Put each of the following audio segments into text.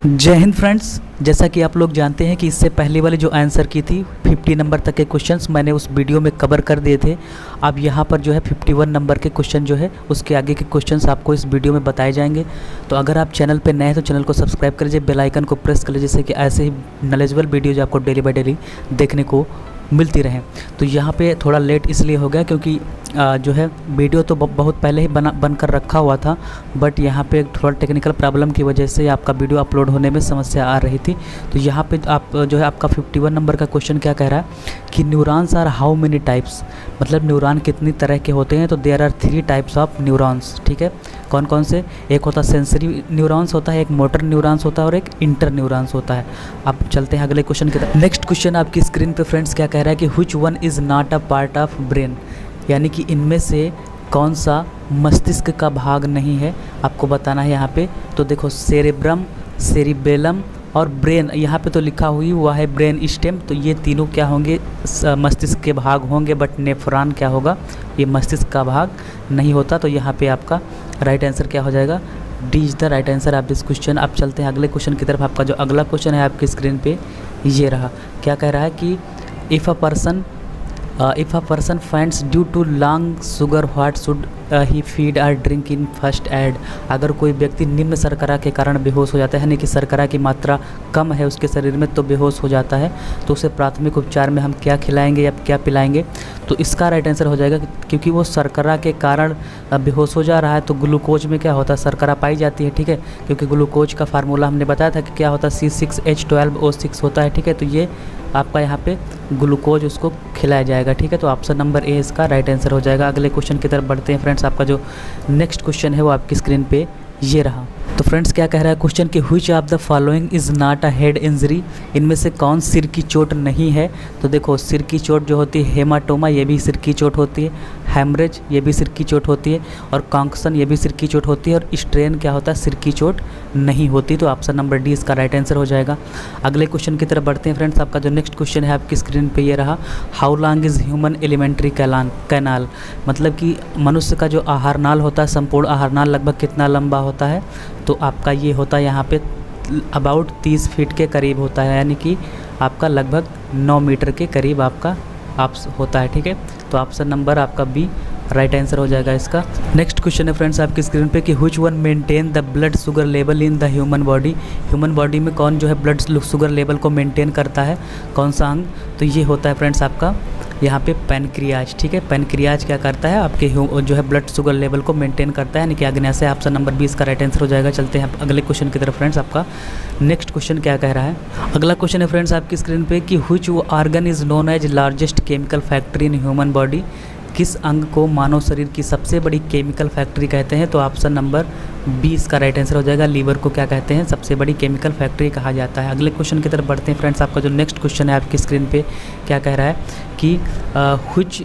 जय हिंद फ्रेंड्स। जैसा कि आप लोग जानते हैं कि इससे पहले वाली जो आंसर की थी 50 नंबर तक के क्वेश्चंस मैंने उस वीडियो में कवर कर दिए थे। अब यहाँ पर जो है 51 नंबर के क्वेश्चन जो है उसके आगे के क्वेश्चंस आपको इस वीडियो में बताए जाएंगे। तो अगर आप चैनल पे नए हैं तो चैनल को सब्सक्राइब कर लीजिए, बेल आइकन को प्रेस कर लीजिए, जिससे कि ऐसे ही नॉलेजेबल वीडियोज आपको डेली बाय डेली देखने को मिलती रहें। तो यहाँ पे थोड़ा लेट इसलिए हो गया क्योंकि जो है वीडियो तो बहुत पहले ही बन कर रखा हुआ था, बट यहाँ पे थोड़ा टेक्निकल प्रॉब्लम की वजह से आपका वीडियो अपलोड होने में समस्या आ रही थी। तो यहाँ पे आप जो है आपका 51 नंबर का क्वेश्चन क्या कह रहा है कि neurons are how many types, मतलब न्यूरॉन कितनी तरह के होते हैं। तो there are 3 types of neurons. ठीक है, कौन कौन से? एक होता है सेंसरी न्यूरॉन्स होता है, एक मोटर न्यूरॉन्स होता है और एक इंटर न्यूरॉन्स होता है। अब चलते हैं अगले क्वेश्चन की तरफ। नेक्स्ट क्वेश्चन आपकी स्क्रीन पे फ्रेंड्स क्या कह रहा है कि which one is not a part of brain, यानी कि इनमें से कौन सा मस्तिष्क का भाग नहीं है, आपको बताना है यहाँ पे। तो देखो सेरेब्रम, सेरिबेलम और ब्रेन, यहाँ पे तो लिखा हुआ है ब्रेन स्टेम, तो ये तीनों क्या होंगे? मस्तिष्क के भाग होंगे। बट नेफ्रॉन क्या होगा? ये मस्तिष्क का भाग नहीं होता। तो यहाँ पे आपका राइट आंसर क्या हो जाएगा? D is the right answer of this question. आप चलते हैं अगले क्वेश्चन की तरफ। आपका जो अगला क्वेश्चन है आपकी स्क्रीन पे ये रहा। क्या कह रहा है कि if a person finds due to long sugar what should he feed और ड्रिंक इन फर्स्ट एड, अगर कोई व्यक्ति निम्न शर्करा के कारण बेहोश हो जाता है, यानी कि शर्करा की मात्रा कम है उसके शरीर में तो बेहोश हो जाता है, तो उसे प्राथमिक उपचार में हम क्या खिलाएंगे या क्या पिलाएंगे? तो इसका राइट आंसर हो जाएगा क्योंकि वो शर्करा के कारण बेहोश हो जा रहा है तो ग्लूकोज में क्या होता है? शर्करा पाई जाती है। ठीक है, क्योंकि ग्लूकोज का फार्मूला हमने बताया था कि क्या होता है? C6H12O6 होता है। ठीक है, तो ये आपका यहाँ पे ग्लूकोज उसको खिलाया जाएगा। ठीक है, तो ऑप्शन नंबर ए इसका राइट आंसर हो जाएगा। अगले क्वेश्चन की तरफ बढ़ते हैं फ्रेंड्स। आपका जो नेक्स्ट क्वेश्चन है वो आपकी स्क्रीन पे ये रहा। तो फ्रेंड्स क्या कह रहा है क्वेश्चन कि which of the following is not a head injury, इनमें से कौन सिर की चोट नहीं है? तो देखो सिर की चोट जो होती है हेमाटोमा, ये भी सिर की चोट होती है, हैमरेज ये भी सिर की चोट होती है, और कॉन्कसन ये भी सिर की चोट होती है, और स्ट्रेन क्या होता है? सिर की चोट नहीं होती। तो ऑप्शन नंबर डी इसका राइट आंसर हो जाएगा। अगले क्वेश्चन की तरफ बढ़ते हैं फ्रेंड्स। आपका जो नेक्स्ट क्वेश्चन है आपकी स्क्रीन पे ये रहा। How long is human alimentary canal, मतलब कि मनुष्य का जो आहार नाल होता है, संपूर्ण आहार नाल लगभग कितना लंबा होता है? तो आपका ये होता है यहाँ पे अबाउट 30 फीट के करीब होता है, यानी कि आपका लगभग 9 मीटर के करीब आपका होता है। ठीक है, तो ऑप्शन नंबर आपका बी राइट आंसर हो जाएगा इसका। नेक्स्ट क्वेश्चन है फ्रेंड्स आपकी स्क्रीन पे कि which one maintain the blood sugar level in the human body, human body में कौन जो है ब्लड शुगर लेवल को मेंटेन करता है, कौन सा अंग? तो ये होता है फ्रेंड्स आपका यहाँ पे पैनक्रियाज। ठीक है, पैनक्रियाज क्या करता है? आपके जो है ब्लड शुगर लेवल को मेंटेन करता है, यानी कि आग्नेय ऑप्शन नंबर 20 का राइट आंसर हो जाएगा। चलते हैं अगले क्वेश्चन की तरफ फ्रेंड्स। आपका नेक्स्ट क्वेश्चन क्या कह रहा है? अगला क्वेश्चन है फ्रेंड्स आपकी स्क्रीन पे कि which organ is known as largest chemical factory in human body, किस अंग को मानव शरीर की सबसे बड़ी केमिकल फैक्ट्री कहते हैं? तो ऑप्शन नंबर 20 का राइट आंसर हो जाएगा। लीवर को क्या कहते हैं? सबसे बड़ी केमिकल फैक्ट्री कहा जाता है। अगले क्वेश्चन की तरफ बढ़ते हैं फ्रेंड्स। आपका जो नेक्स्ट क्वेश्चन है आपकी स्क्रीन पे क्या कह रहा है कि which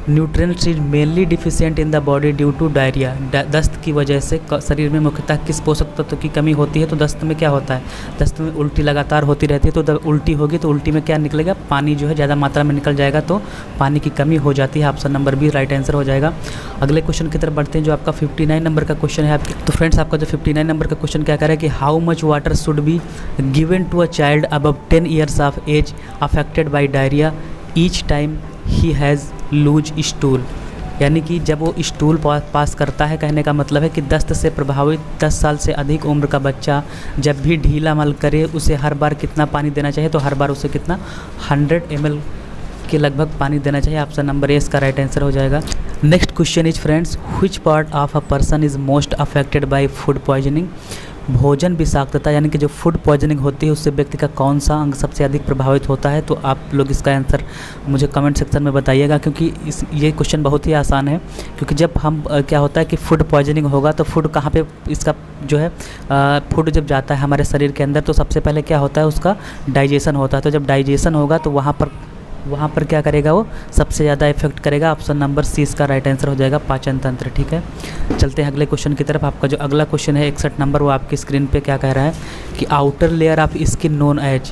nutrients is mainly deficient in the body due to diarrhoea, दस्त की वजह से शरीर में मुख्यतः किस पोषक तत्व की कमी होती है? तो दस्त में क्या होता है? दस्त में उल्टी लगातार होती रहती है, तो जब उल्टी होगी तो उल्टी में क्या निकलेगा? पानी जो है ज़्यादा मात्रा में निकल जाएगा, तो पानी की कमी हो जाती है। Option number B right answer हो जाएगा। अगले क्वेश्चन की तरफ बढ़ते हैं जो आपका 59 नंबर का क्वेश्चन है आपके। तो फ्रेंड्स आपका जो 59 नंबर का क्वेश्चन क्या कह रहा है कि how much water should be given to a child above 10 years of age affected by diarrhoea each time he has loose stool, यानी कि जब वो स्टूल पास करता है, कहने का मतलब है कि दस्त से प्रभावित 10 साल से अधिक उम्र का बच्चा जब भी ढीला मल करे उसे हर बार कितना पानी देना चाहिए? तो हर बार उसे कितना 100 ml के लगभग पानी देना चाहिए। ऑप्शन नंबर ए इसका राइट आंसर हो जाएगा। Next question is friends which part of a person is most affected by food poisoning, भोजन विषाक्तता, यानी कि जो फूड पॉइजनिंग होती है उससे व्यक्ति का कौन सा अंग सबसे अधिक प्रभावित होता है? तो आप लोग इसका आंसर मुझे कमेंट सेक्शन में बताइएगा, क्योंकि ये क्वेश्चन बहुत ही आसान है। क्योंकि जब हम क्या होता है कि फूड पॉइजनिंग होगा तो फूड कहाँ पे इसका जो है फूड जब जाता है हमारे शरीर के अंदर तो सबसे पहले क्या होता है? उसका डाइजेशन होता है। तो जब डाइजेशन होगा तो वहाँ पर क्या करेगा? वो सबसे ज़्यादा इफेक्ट करेगा। ऑप्शन नंबर सी इसका राइट आंसर हो जाएगा, पाचन तंत्र। ठीक है, चलते हैं अगले क्वेश्चन की तरफ। आपका जो अगला क्वेश्चन है 61 नंबर, वो आपकी स्क्रीन पे क्या कह रहा है कि outer layer of skin known as,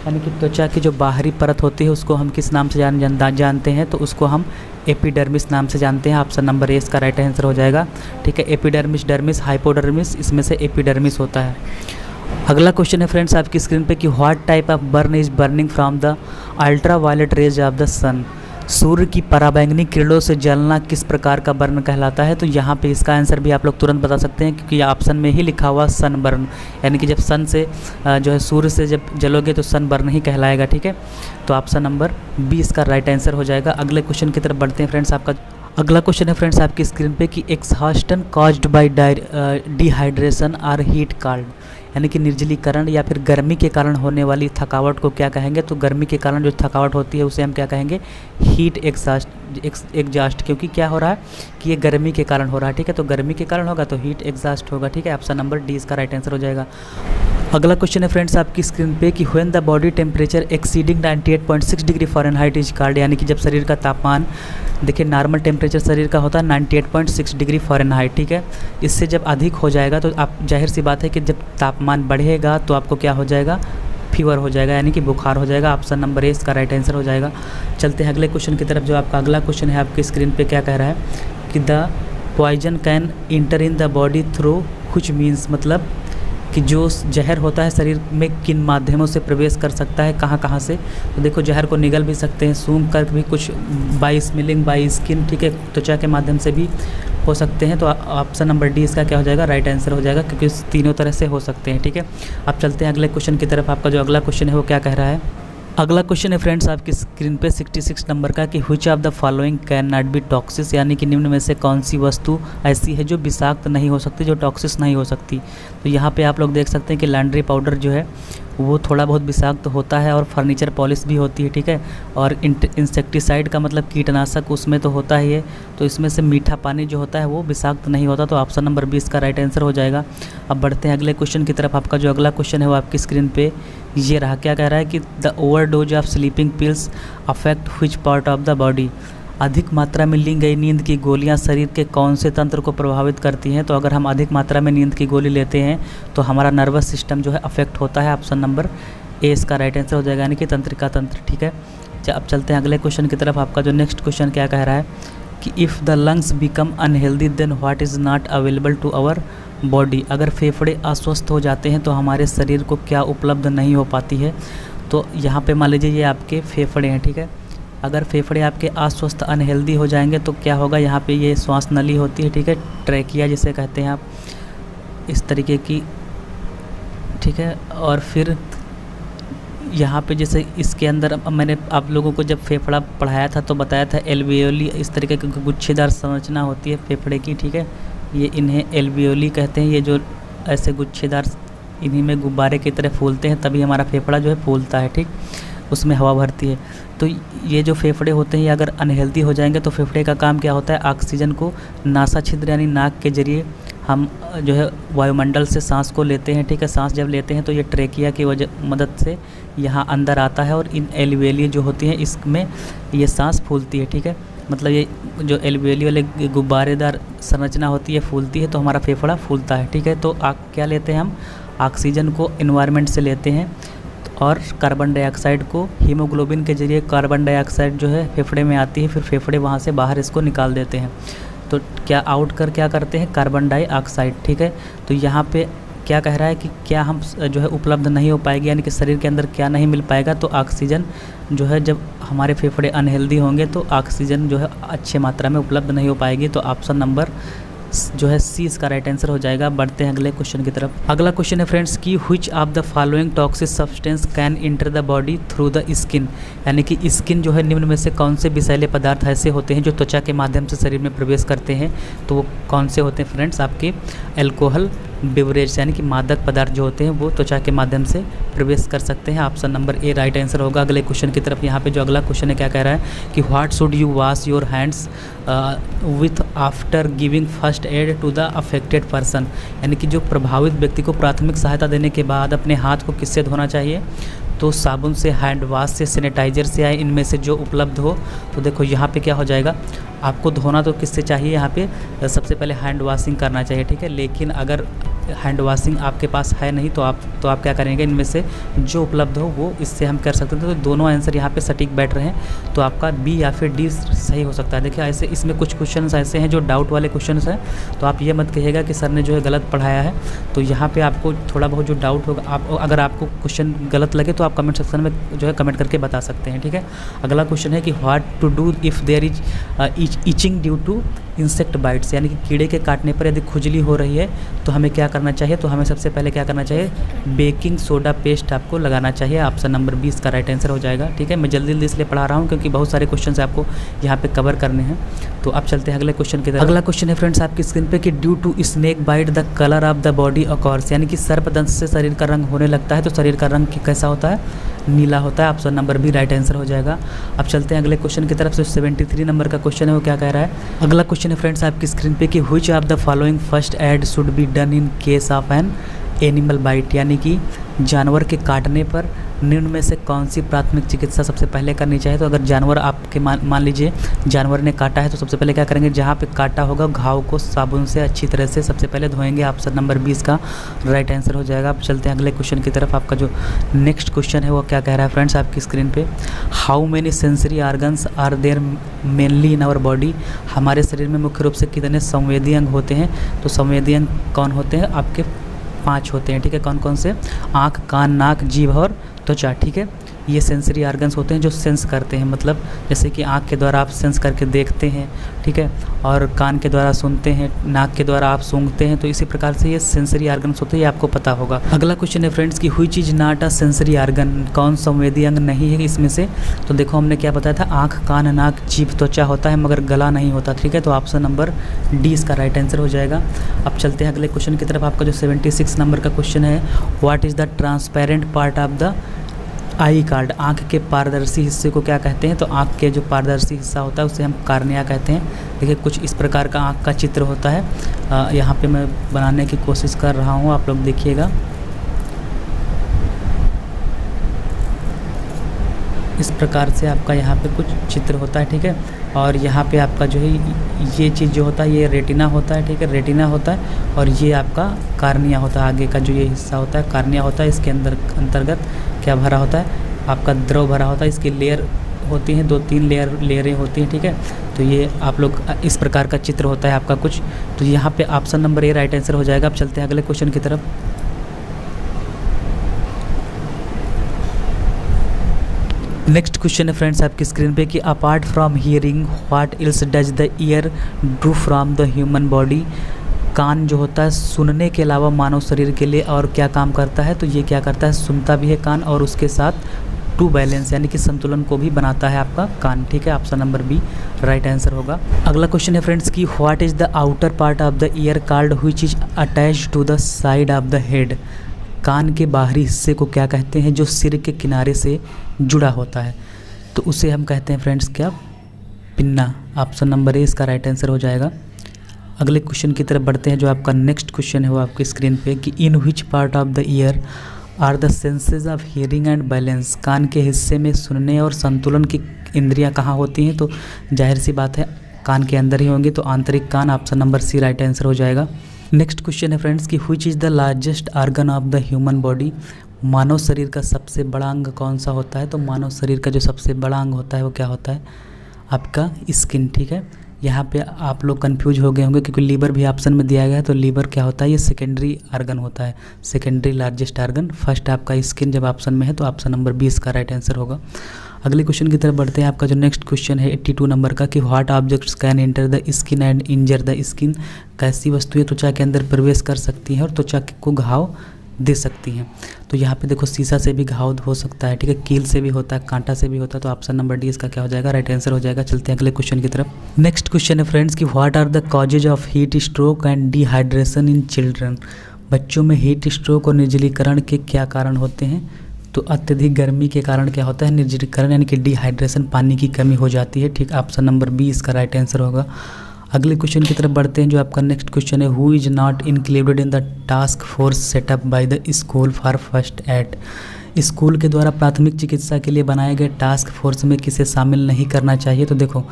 यानी कि त्वचा की जो बाहरी परत होती है उसको हम किस नाम से जानते हैं? तो उसको हम एपिडर्मिस नाम से जानते हैं। ऑप्शन नंबर ए इसका राइट आंसर हो जाएगा। ठीक है, एपिडर्मिस, डर्मिस, हाइपोडर्मिस, इसमें से एपिडर्मिस होता है। अगला क्वेश्चन है फ्रेंड्स आपकी स्क्रीन पे कि what type of burn is burning from the ultraviolet rays of the sun. सूर्य की पराबैंगनी किरणों से जलना किस प्रकार का बर्न कहलाता है। तो यहाँ पे इसका आंसर भी आप लोग तुरंत बता सकते हैं, क्योंकि ऑप्शन में ही लिखा हुआ सन बर्न, यानी कि जब सन से जो है सूर्य से जब जलोगे तो सन बर्न ही कहलाएगा। ठीक है, तो ऑप्शन नंबर बी इसका राइट आंसर हो जाएगा। अगले क्वेश्चन की तरफ बढ़ते हैं फ्रेंड्स। आपका अगला क्वेश्चन है फ्रेंड्स आपकी स्क्रीन पे कि exhaustion caused by dehydration or heat called, यानी कि निर्जलीकरण या फिर गर्मी के कारण होने वाली थकावट को क्या कहेंगे। तो गर्मी के कारण जो थकावट होती है उसे हम क्या कहेंगे, हीट एग्जास्ट, क्योंकि क्या हो रहा है कि ये गर्मी के कारण हो रहा है। ठीक है, तो गर्मी के कारण होगा तो हीट एग्जास्ट होगा। ठीक है, ऑप्शन नंबर डी इसका राइट आंसर हो जाएगा। अगला क्वेश्चन है फ्रेंड्स आपकी स्क्रीन पे कि when the body temperature exceeding 98.6 degree Fahrenheit is called, यानी कि जब शरीर का तापमान, देखिए नॉर्मल टेम्परेचर शरीर का होता है 98.6 डिग्री फ़ारेनहाइट। ठीक है, इससे जब अधिक हो जाएगा तो आप जाहिर सी बात है कि जब तापमान बढ़ेगा तो आपको क्या हो जाएगा, फीवर हो जाएगा, यानी कि बुखार हो जाएगा। ऑप्शन नंबर ए इसका राइट आंसर हो जाएगा। चलते हैं अगले क्वेश्चन की तरफ। जो आपका अगला क्वेश्चन है आपकी स्क्रीन पे क्या कह रहा है कि the poison can enter in the body through which means, मतलब कि जो जहर होता है शरीर में किन माध्यमों से प्रवेश कर सकता है, कहाँ कहाँ से। तो देखो जहर को निगल भी सकते हैं, सूंघ कर भी, कुछ बाई स्मेलिंग, बाई स्किन, ठीक है, त्वचा के माध्यम से भी हो सकते हैं। तो ऑप्शन नंबर डी इसका क्या हो जाएगा, राइट आंसर हो जाएगा, क्योंकि तीनों तरह से हो सकते हैं। ठीक है, अब चलते हैं अगले क्वेश्चन की तरफ। आपका जो अगला क्वेश्चन है वो क्या कह रहा है। अगला क्वेश्चन है फ्रेंड्स आपकी स्क्रीन पे 66 नंबर का कि which of the following can not be toxins, यानी कि निम्न में से कौन सी वस्तु ऐसी है जो विषाक्त नहीं हो सकती, जो टॉक्सिस नहीं हो सकती। तो यहाँ पे आप लोग देख सकते हैं कि लैंड्री पाउडर जो है वो थोड़ा बहुत विषाक्त होता है, और फर्नीचर पॉलिश भी होती है। ठीक है, और इंसेक्टिसाइड का मतलब कीटनाशक उसमें तो होता ही है। तो इसमें से मीठा पानी जो होता है वो विषाक्त नहीं होता। तो ऑप्शन नंबर 20 का राइट आंसर हो जाएगा। अब बढ़ते हैं अगले क्वेश्चन की तरफ। आपका जो अगला क्वेश्चन है वो आपकी स्क्रीन पे ये रहा, क्या कह रहा है कि the overdose of sleeping pills affect which part of the body, अधिक मात्रा में ली गई नींद की गोलियां शरीर के कौन से तंत्र को प्रभावित करती हैं। तो अगर हम अधिक मात्रा में नींद की गोली लेते हैं तो हमारा नर्वस सिस्टम जो है अफेक्ट होता है। ऑप्शन नंबर ए इसका राइट आंसर हो जाएगा, यानी कि तंत्रिका तंत्र। ठीक है, अब चलते हैं अगले क्वेश्चन की तरफ। आपका जो नेक्स्ट क्वेश्चन क्या कह रहा है कि if the lungs become unhealthy then what is not available to our body, अगर फेफड़े अस्वस्थ हो जाते हैं तो हमारे शरीर को क्या उपलब्ध नहीं हो पाती है। तो यहाँ पे मान लीजिए ये आपके फेफड़े हैं। ठीक है, अगर फेफड़े आपके अस्वस्थ अनहेल्दी हो जाएंगे तो क्या होगा, यहाँ पे ये श्वास नली होती है। ठीक है, ट्रैकिया जिसे कहते हैं आप, इस तरीके की। ठीक है, और फिर यहाँ पे जैसे इसके अंदर मैंने आप लोगों को जब फेफड़ा पढ़ाया था तो बताया था एल्वियोली, इस तरीके की गुच्छेदार संरचना होती है फेफड़े की। ठीक है, ये इन्हें एल्वियोली कहते हैं। ये जो ऐसे गुच्छेदार, इन्हीं में गुब्बारे की तरह फूलते हैं, तभी हमारा फेफड़ा जो है फूलता है। ठीक, उसमें हवा भरती है। तो ये जो फेफड़े होते हैं ये अगर अनहेल्दी हो जाएंगे तो फेफड़े का काम क्या होता है, ऑक्सीजन को नासा छिद्र यानी नाक के जरिए हम जो है वायुमंडल से सांस को लेते हैं। ठीक है, सांस जब लेते हैं तो ये ट्रेकिया की मदद से यहाँ अंदर आता है, और इन एल्वियोली जो होती हैं इसमें ये सांस फूलती है। ठीक है, मतलब ये जो एल्वियोली वाले गुब्बारेदार संरचना होती है फूलती है, तो हमारा फेफड़ा फूलता है। ठीक है, तो क्या लेते हैं हम, ऑक्सीजन को इन्वायरमेंट से लेते हैं, और कार्बन डाइऑक्साइड को हीमोग्लोबिन के जरिए कार्बन डाइऑक्साइड जो है फेफड़े में आती है, फिर फेफड़े वहाँ से बाहर इसको निकाल देते हैं। तो क्या आउट कर क्या करते हैं, कार्बन डाइऑक्साइड। ठीक है, तो यहाँ पे क्या कह रहा है कि क्या हम जो है उपलब्ध नहीं हो पाएगी, यानी कि शरीर के अंदर क्या नहीं मिल पाएगा। तो ऑक्सीजन जो है, जब हमारे फेफड़े अनहेल्दी होंगे तो ऑक्सीजन जो है अच्छे मात्रा में उपलब्ध नहीं हो पाएगी। तो ऑप्शन नंबर जो है सी इसका राइट आंसर हो जाएगा। बढ़ते हैं अगले क्वेश्चन की तरफ। अगला क्वेश्चन है फ्रेंड्स कि which of the following toxic substance can enter the body through the skin, यानी कि स्किन जो है निम्न में से कौन से विषैले पदार्थ ऐसे होते हैं जो त्वचा के माध्यम से शरीर में प्रवेश करते हैं। तो वो कौन से होते हैं फ्रेंड्स, आपके अल्कोहल बेवरेज, यानी कि मादक पदार्थ जो होते हैं वो त्वचा के माध्यम से प्रवेश कर सकते हैं। Option number A right answer होगा। अगले क्वेश्चन की तरफ। यहाँ पे जो अगला क्वेश्चन है क्या कह रहा है कि what should you wash your hands with after giving first aid to the affected person, यानी कि जो प्रभावित व्यक्ति को प्राथमिक सहायता देने के बाद अपने हाथ को किससे धोना चाहिए। तो साबुन से, हैंड वाश से, सैनिटाइजर से, या इनमें से जो उपलब्ध हो। तो देखो यहाँ पे क्या हो जाएगा, आपको धोना तो किससे चाहिए, यहाँ पे सबसे पहले हैंड वॉशिंग करना चाहिए, ठीक है। लेकिन अगर हैंड वॉशिंग आपके पास है नहीं तो आप क्या करेंगे, इनमें से जो उपलब्ध हो वो इससे हम कर सकते हैं। तो दोनों आंसर यहाँ पे सटीक बैठ रहे हैं, तो आपका बी या फिर डी सही हो सकता है। देखिए ऐसे इसमें कुछ क्वेश्चंस ऐसे हैं जो डाउट वाले क्वेश्चंस हैं, तो आप ये मत कहिएगा कि सर ने जो है गलत पढ़ाया है। तो यहाँ पे आपको थोड़ा बहुत जो डाउट होगा, अगर आपको क्वेश्चन गलत लगे तो आप कमेंट सेक्शन में जो है कमेंट करके बता सकते हैं, ठीक है। अगला क्वेश्चन है कि what to do if there is itching due to insect bites, यानी कि कीड़े के काटने पर यदि खुजली हो रही है तो हमें क्या करना चाहिए। तो हमें सबसे पहले क्या करना चाहिए, बेकिंग सोडा पेस्ट आपको लगाना चाहिए। ऑप्शन नंबर 20 का राइट आंसर हो जाएगा, ठीक है। मैं जल्दी जल्दी इसलिए पढ़ा रहा हूँ क्योंकि बहुत सारे क्वेश्चन आपको यहाँ पे कवर करने हैं। तो अब चलते हैं अगले क्वेश्चन की तरफ। अगला क्वेश्चन है फ्रेंड्स आपकी स्क्रीन पे कि due to snake bite the colour of the body occurs, यानी कि सर्पदंश से शरीर का रंग होने लगता है, तो शरीर का रंग कैसा होता है, नीला होता है। Option number B right answer हो जाएगा। अब चलते हैं अगले क्वेश्चन की तरफ। से 73 नंबर का क्वेश्चन है, वो क्या कह रहा है। अगला क्वेश्चन है फ्रेंड्स आपकी स्क्रीन पे कि which of the following first aid should be done in case of an animal bite, यानी कि जानवर के काटने पर निम्न में से कौन सी प्राथमिक चिकित्सा सबसे पहले करनी चाहिए। तो अगर जानवर आपके मान लीजिए जानवर ने काटा है तो सबसे पहले क्या करेंगे, जहाँ पे काटा होगा घाव को साबुन से अच्छी तरह से सबसे पहले धोएंगे। ऑप्शन नंबर 20 का राइट आंसर हो जाएगा। अब चलते हैं अगले क्वेश्चन की तरफ। आपका जो नेक्स्ट क्वेश्चन है वो क्या कह रहा है फ्रेंड्स आपकी स्क्रीन पे, how many sensory organs are there mainly in our body, हमारे शरीर में मुख्य रूप से कितने संवेदी अंग होते हैं। तो संवेदी अंग कौन होते हैं, आपके 5 होते हैं, ठीक है। कौन कौन से, आँख, कान, नाक, जीभ और त्वचा, ठीक है। ये सेंसरी ऑर्गन्स होते हैं जो सेंस करते हैं, मतलब जैसे कि आँख के द्वारा आप सेंस करके देखते हैं, ठीक है, और कान के द्वारा सुनते हैं, नाक के द्वारा आप सूंघते हैं। तो इसी प्रकार से ये सेंसरी ऑर्गन्स होते हैं, ये आपको पता होगा। अगला क्वेश्चन है फ्रेंड्स कि which is not a sensory organ, कौन संवेदी अंग नहीं है इसमें से। तो देखो हमने क्या बताया था, आँख, कान, नाक, जीभ, त्वचा होता है मगर गला नहीं होता, ठीक है। तो ऑप्शन नंबर डी इसका राइट आंसर हो जाएगा। अब चलते हैं अगले क्वेश्चन की तरफ। आपका जो 76 नंबर का क्वेश्चन है, what is the transparent part of the I card, आँख के पारदर्शी हिस्से को क्या कहते हैं। तो आँख के जो पारदर्शी हिस्सा होता है उसे हम कार्निया कहते हैं। देखिए कुछ इस प्रकार का आँख का चित्र होता है। यहाँ पे मैं बनाने की कोशिश कर रहा हूँ, आप लोग देखिएगा। इस प्रकार से आपका यहाँ पे कुछ चित्र होता है, ठीक है। और यहाँ पे आपका जो है ये चीज़ जो होता है ये रेटिना होता है, ठीक है, रेटिना होता है। और ये आपका कार्निया होता है, आगे का जो ये हिस्सा होता है कार्निया होता है। इसके अंतर्गत क्या भरा होता है, आपका द्रव भरा होता है। इसकी लेयर होती हैं, 2-3 लेयरें होती हैं, ठीक है। तो ये आप लोग इस प्रकार का चित्र होता है आपका कुछ। तो यहाँ पे option number A right answer हो जाएगा। अब चलते हैं अगले क्वेश्चन की तरफ। नेक्स्ट क्वेश्चन है फ्रेंड्स आपकी स्क्रीन पे कि apart from hearing what else does the ear do from the human body, कान जो होता है सुनने के अलावा मानव शरीर के लिए और क्या काम करता है। तो ये क्या करता है, सुनता भी है कान और उसके साथ टू बैलेंस यानी कि संतुलन को भी बनाता है आपका कान, ठीक है। Option number B right answer होगा। अगला क्वेश्चन है फ्रेंड्स कि what is the outer part of the ear called which is attached to the side of the head, कान के बाहरी हिस्से को क्या कहते हैं जो सिर के किनारे से जुड़ा होता है। तो उसे हम कहते हैं फ्रेंड्स क्या, पिन्ना। ऑप्शन नंबर ए इसका राइट आंसर हो जाएगा। अगले क्वेश्चन की तरफ बढ़ते हैं। जो आपका नेक्स्ट क्वेश्चन है वो आपकी स्क्रीन पे कि in which part of the ear are the senses of hearing and balance, कान के हिस्से में सुनने और संतुलन की इंद्रियां कहाँ होती हैं। तो जाहिर सी बात है कान के अंदर ही होंगी, तो आंतरिक कान। Option number C right answer हो जाएगा। नेक्स्ट क्वेश्चन है फ्रेंड्स कि which is the largest organ of the human body, मानव शरीर का सबसे बड़ा अंग कौन सा होता है। तो मानव शरीर का जो सबसे बड़ा अंग होता है वो क्या होता है, आपका स्किन, ठीक है। यहाँ पे आप लोग कंफ्यूज हो गए होंगे क्योंकि लीवर भी ऑप्शन में दिया गया है। तो लीवर क्या होता है, ये सेकेंडरी ऑर्गन होता है, सेकेंडरी लार्जेस्ट ऑर्गन। फर्स्ट आपका स्किन जब ऑप्शन में है तो ऑप्शन नंबर 20 का राइट आंसर होगा। अगले क्वेश्चन की तरफ बढ़ते हैं। आपका जो नेक्स्ट क्वेश्चन है 82 नंबर का कि what objects can enter the skin and injure the skin, कैसी वस्तुएं त्वचा के अंदर प्रवेश कर सकती हैं और त्वचा को घाव दे सकती हैं। तो यहाँ पे देखो शीशा से भी घाव हो सकता है, ठीक है, कील से भी होता है, कांटा से भी होता है। तो ऑप्शन नंबर डी इसका क्या हो जाएगा, राइट आंसर हो जाएगा। चलते हैं अगले क्वेश्चन की तरफ। नेक्स्ट क्वेश्चन है फ्रेंड्स कि what are the causes of heat stroke and dehydration in children, बच्चों में हीट स्ट्रोक और निर्जलीकरण के क्या कारण होते हैं। तो अत्यधिक गर्मी के कारण क्या होता है, निर्जलीकरण यानी कि डिहाइड्रेशन, पानी की कमी हो जाती है, ठीक। ऑप्शन नंबर बी इसका राइट आंसर होगा। अगले क्वेश्चन की तरफ बढ़ते हैं। जो आपका नेक्स्ट क्वेश्चन है who is not included in the task force setup by the school for first aid, school के द्वारा प्राथमिक चिकित्सा के लिए बनाए गए टास्क फोर्स में किसे शामिल नहीं करना चाहिए? तो देखो,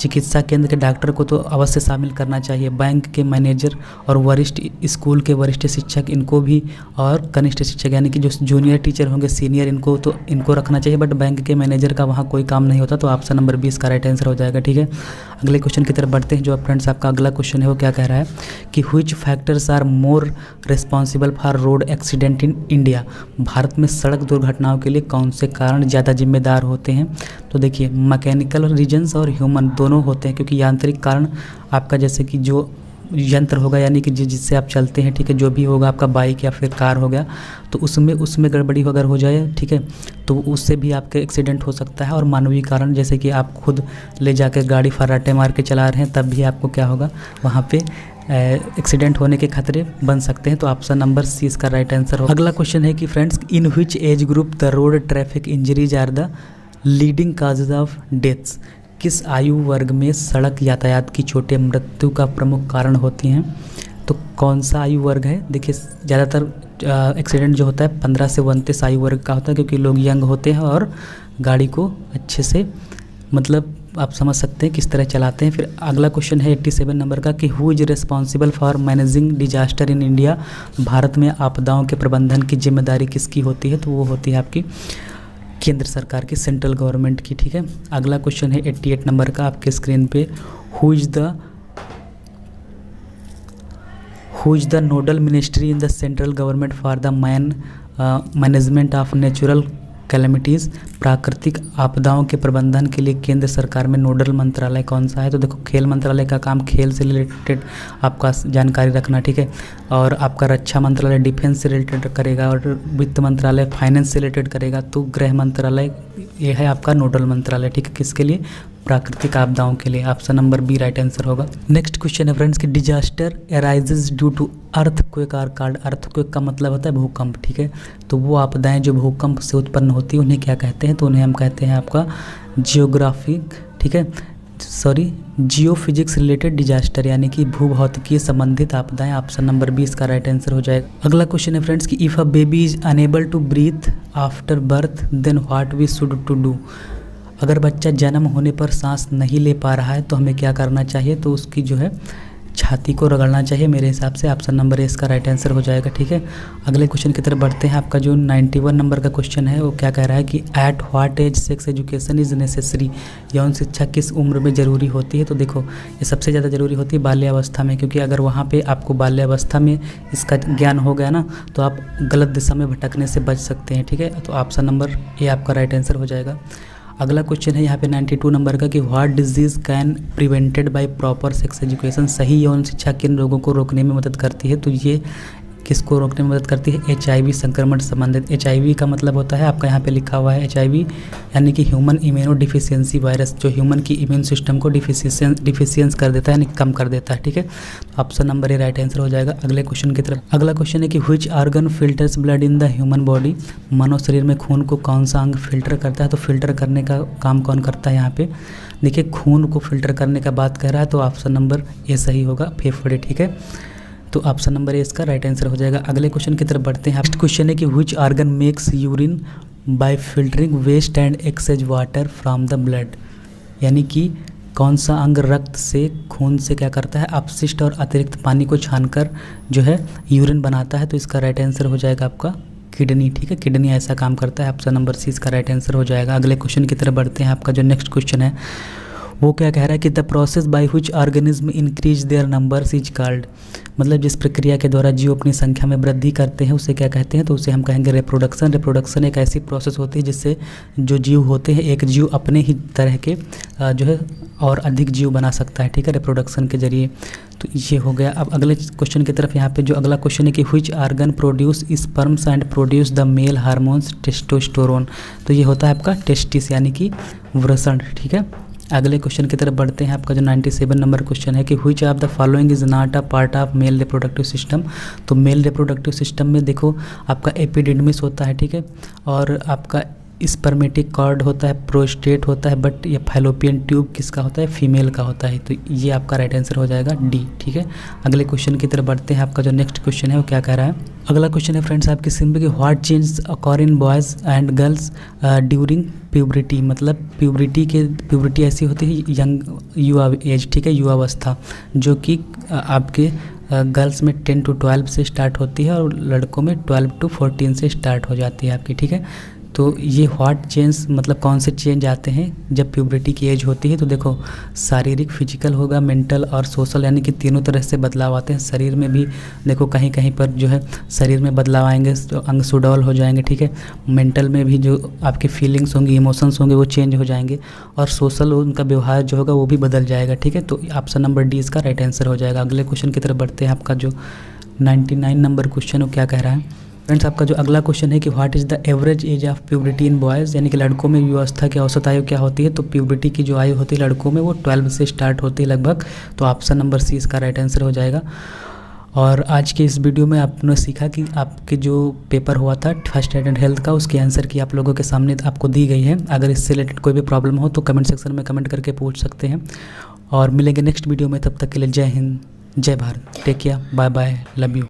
चिकित्सा केंद्र के डॉक्टर को तो अवश्य शामिल करना चाहिए, बैंक के मैनेजर और वरिष्ठ स्कूल के वरिष्ठ शिक्षक इनको भी, और कनिष्ठ शिक्षक यानी कि जो जूनियर टीचर होंगे, सीनियर, इनको रखना चाहिए, बट बैंक के मैनेजर का वहाँ कोई काम नहीं होता। तो ऑप्शन नंबर 20 का राइट आंसर हो जाएगा। ठीक है, अगले क्वेश्चन की तरफ बढ़ते हैं। जो फ्रेंड्स आपका अगला क्वेश्चन है वो क्या कह रहा है कि which factors are more responsible for road accident in India? Bharat में सड़क दुर्घटनाओं के लिए कौन से कारण ज़्यादा जिम्मेदार होते हैं? तो देखिए, मैकेनिकल रीजन्स और ह्यूमन दोनों होते हैं, क्योंकि यांत्रिक कारण आपका जैसे कि जो यंत्र होगा यानी कि जिससे आप चलते हैं, ठीक है, जो भी होगा आपका बाइक या फिर कार हो गया, तो उसमें गड़बड़ी अगर हो जाए, ठीक है, तो उससे भी आपके एक्सीडेंट हो सकता है। और मानवीय कारण, जैसे कि आप खुद ले जाकर गाड़ी फर्राटे मार के चला रहे हैं, तब भी आपको क्या होगा, वहाँ पे एक्सीडेंट होने के खतरे बन सकते हैं। तो ऑप्शन नंबर सी इसका राइट आंसर होगा। अगला क्वेश्चन है कि friends, in which age group the road traffic injuries are the leading causes of deaths? किस आयु वर्ग में सड़क यातायात की चोटें मृत्यु का प्रमुख कारण होती हैं? तो कौन सा आयु वर्ग है? देखिए, ज़्यादातर एक्सीडेंट जो होता है 15 से 29 आयु वर्ग का होता है, क्योंकि लोग यंग होते हैं और गाड़ी को अच्छे से, मतलब आप समझ सकते हैं किस तरह चलाते हैं। फिर अगला क्वेश्चन है 87 नंबर का कि who is responsible for managing disaster in India? Bharat में आपदाओं के प्रबंधन की जिम्मेदारी किसकी होती है? तो वो होती है आपकी केंद्र सरकार की, सेंट्रल गवर्नमेंट की। ठीक है, अगला क्वेश्चन है 88 नंबर का आपके स्क्रीन पे, who is the nodal ministry in the central government for the management of natural calamities? प्राकृतिक आपदाओं के प्रबंधन के लिए केंद्र सरकार में नोडल मंत्रालय कौन सा है? तो देखो, खेल मंत्रालय का काम खेल से रिलेटेड आपका जानकारी रखना, ठीक है, और आपका रक्षा मंत्रालय डिफेंस से रिलेटेड करेगा, और वित्त मंत्रालय फाइनेंस से रिलेटेड करेगा। तो गृह मंत्रालय ये है आपका नोडल मंत्रालय, ठीक है, किसके लिए? प्राकृतिक आपदाओं के लिए। Option number B right answer होगा। नेक्स्ट क्वेश्चन है फ्रेंड्स कि disaster arises due to earthquake are called? Earthquake का मतलब होता है भूकंप, ठीक है, तो वो आपदाएं जो भूकंप से उत्पन्न होती है उन्हें क्या कहते हैं? तो उन्हें हम कहते हैं आपका जियोफिजिक्स रिलेटेड डिजास्टर, यानी कि भूभौतिकीय संबंधित आपदाएं। ऑप्शन नंबर 20 का राइट आंसर हो जाएगा। अगला क्वेश्चन है फ्रेंड्स कि if a baby is unable to breathe after birth then what we should to do? अगर बच्चा जन्म होने पर सांस नहीं ले पा रहा है तो हमें क्या करना चाहिए? तो उसकी जो है छाती को रगड़ना चाहिए मेरे हिसाब से। ऑप्शन नंबर ए इसका राइट आंसर हो जाएगा। ठीक है, अगले क्वेश्चन की तरफ बढ़ते हैं। आपका जो 91 नंबर का क्वेश्चन है वो क्या कह रहा है कि at what age sex education is necessary? यौन शिक्षा किस उम्र में ज़रूरी होती है? तो देखो, ये सबसे ज़्यादा ज़रूरी होती है बाल्यावस्था में, क्योंकि अगर वहाँ पे आपको बाल्यावस्था में इसका ज्ञान हो गया ना तो आप गलत दिशा में भटकने से बच सकते हैं। ठीक है, तो ऑप्शन नंबर ए आपका राइट आंसर हो जाएगा। अगला क्वेश्चन है यहाँ पे 92 नंबर का कि what disease can prevented by proper sex education? सही यौन शिक्षा किन रोगों को रोकने में मदद करती है? तो ये किसको रोकने में मदद करती है? HIV संक्रमण संबंधित। HIV का मतलब होता है आपका यहाँ पे लिखा हुआ है HIV यानी कि ह्यूमन इम्यूनो डिफिशियंसी वायरस, जो ह्यूमन की इम्यून सिस्टम को डिफिशियंस कर देता है यानी कम कर देता है। ठीक है, option number A right answer हो जाएगा। अगले क्वेश्चन की तरफ। अगला क्वेश्चन है कि which organ filters blood in the human body? मानव शरीर में खून को कौन सा अंग फिल्टर करता है? तो फिल्टर करने का काम कौन करता है? यहाँ पे देखिए, खून को फिल्टर करने का बात कर रहा है, तो ऑप्शन नंबर ए सही होगा, फेफड़े। ठीक है, तो ऑप्शन नंबर ए इसका राइट आंसर हो जाएगा। अगले क्वेश्चन की तरफ बढ़ते हैं। नेक्स्ट क्वेश्चन है कि which organ makes urine by filtering waste and excess water from the blood? यानी कि कौन सा अंग रक्त से, खून से क्या करता है? अपशिष्ट और अतिरिक्त पानी को छानकर जो है यूरिन बनाता है। तो इसका राइट आंसर हो जाएगा आपका किडनी। ठीक है, किडनी ऐसा काम करता है। ऑप्शन नंबर सी इसका राइट आंसर हो जाएगा। अगले क्वेश्चन की तरफ बढ़ते हैं। आपका जो नेक्स्ट क्वेश्चन है वो क्या कह रहा है कि the process by which organism increase their numbers is called? मतलब जिस प्रक्रिया के द्वारा जीव अपनी संख्या में वृद्धि करते हैं उसे क्या कहते हैं? तो उसे हम कहेंगे रिप्रोडक्शन। रिप्रोडक्शन एक ऐसी प्रोसेस होती है जिससे जो जीव होते हैं, एक जीव अपने ही तरह के जो है और अधिक जीव बना सकता है। ठीक है, रिप्रोडक्शन के जरिए। तो ये हो गया। अब अगले क्वेश्चन की तरफ यहाँ पे जो अगला क्वेश्चन है कि which organ produce sperms and produce the male hormones testosterone? तो ये होता है आपका टेस्टिस यानी कि वृषण। ठीक है, अगले क्वेश्चन की तरफ बढ़ते हैं। आपका जो 97 नंबर क्वेश्चन है कि which of the following is not a part of male reproductive system? तो मेल रिप्रोडक्टिव सिस्टम में देखो आपका एपिडिडमिस होता है, ठीक है, और आपका स्पर्मेटिक कॉर्ड होता है, प्रोस्टेट होता है, बट ये फैलोपियन ट्यूब किसका होता है, फीमेल का होता है। तो ये आपका राइट आंसर हो जाएगा डी। ठीक है, अगले क्वेश्चन की तरफ बढ़ते हैं। आपका जो नेक्स्ट क्वेश्चन है वो क्या कह रहा है? अगला क्वेश्चन है फ्रेंड्स आपकी सिंपल कि what change occur in boys and girls during puberty. मतलब प्यूबरिटी ऐसी होती है यंग युवा एज, ठीक है, युवावस्था, जो कि आपके गर्ल्स में 10 to 12 से स्टार्ट होती है और लड़कों में 12 to 14 से स्टार्ट हो जाती है आपकी। ठीक है, तो ये व्हाट चेंज मतलब कौन से चेंज आते हैं जब प्यूबरिटी की एज होती है? तो देखो, शारीरिक, फिजिकल होगा, मेंटल और सोशल, यानी कि तीनों तरह से बदलाव आते हैं। शरीर में भी देखो कहीं कहीं पर जो है शरीर में बदलाव आएंगे, तो अंग सुडौल हो जाएंगे। ठीक है, मेंटल में भी जो आपके फीलिंग्स होंगी, इमोशंस होंगे, वो चेंज हो जाएंगे, और सोशल उनका व्यवहार जो होगा वो भी बदल जाएगा। ठीक है, तो ऑप्शन नंबर डी इसका राइट आंसर हो जाएगा। अगले क्वेश्चन की तरफ बढ़ते हैं। आपका जो 99 नंबर क्वेश्चन वो क्या कह रहा है? फ्रेंड्स आपका जो अगला क्वेश्चन है कि what is the average age of puberty in boys, यानी कि लड़कों में युवावस्था की औसत आयु क्या होती है? तो प्यूबरिटी की जो आयु होती है लड़कों में वो 12 से स्टार्ट होती है लगभग। तो ऑप्शन नंबर सी इसका राइट आंसर हो जाएगा। और आज के इस वीडियो में आपने सीखा कि आपके जो पेपर हुआ था फर्स्ट एड एंड हेल्थ का, उसकी आंसर की आप लोगों के सामने आपको दी गई है। अगर इससे रिलेटेड कोई भी प्रॉब्लम हो तो कमेंट सेक्शन में कमेंट करके पूछ सकते हैं, और मिलेंगे नेक्स्ट वीडियो में। तब तक के लिए जय हिंद, जय Bharat, take care, bye bye, love you.